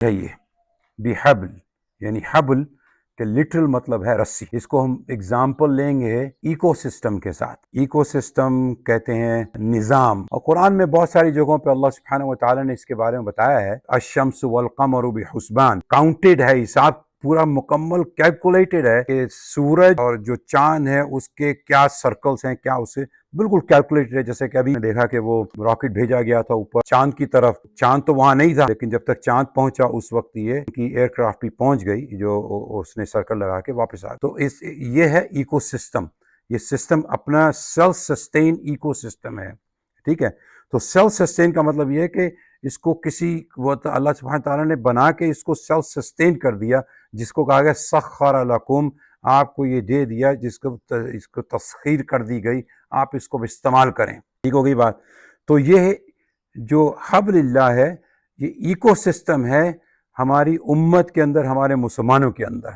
ہے یہ بحبل، یعنی حبل کہ لٹرل مطلب ہے رسی. اس کو ہم اگزامپل لیں گے ایکو سسٹم کے ساتھ. ایکو سسٹم کہتے ہیں نظام، اور قرآن میں بہت ساری جگہوں پہ اللہ سبحانہ و تعالیٰ نے اس کے بارے میں بتایا ہے. الشمس والقمر بحسبان، کاؤنٹڈ ہے، حساب پورا مکمل کیلکولیٹڈ ہے کہ سورج اور جو چاند ہے اس کے کیا سرکلز ہیں، کیا اسے بالکل کیلکولیٹڈ ہے. جیسے کہ ابھی دیکھا کہ وہ راکٹ بھیجا گیا تھا اوپر چاند کی طرف، چاند تو وہاں نہیں تھا لیکن جب تک چاند پہنچا اس وقت یہ کی ایئر کرافٹ بھی پہنچ گئی جو اس نے سرکل لگا کے واپس آ. تو یہ ہے ایکو سسٹم. یہ سسٹم اپنا سیلف سسٹین ایکو سسٹم ہے. ٹھیک ہے، تو سیلف سسٹین کا مطلب یہ ہے کہ اس کو کسی اللہ سبحانہ تعالیٰ نے بنا کے اس کو سیلف سسٹین کر دیا، جس کو کہا گیا سخر لکم، آپ کو یہ دے دیا، اس کو تسخیر کر دی گئی، آپ اس کو استعمال کریں. ٹھیک ہو گئی بات. تو یہ جو حبل اللہ ہے یہ ایکو سسٹم ہے ہماری امت کے اندر، ہمارے مسلمانوں کے اندر.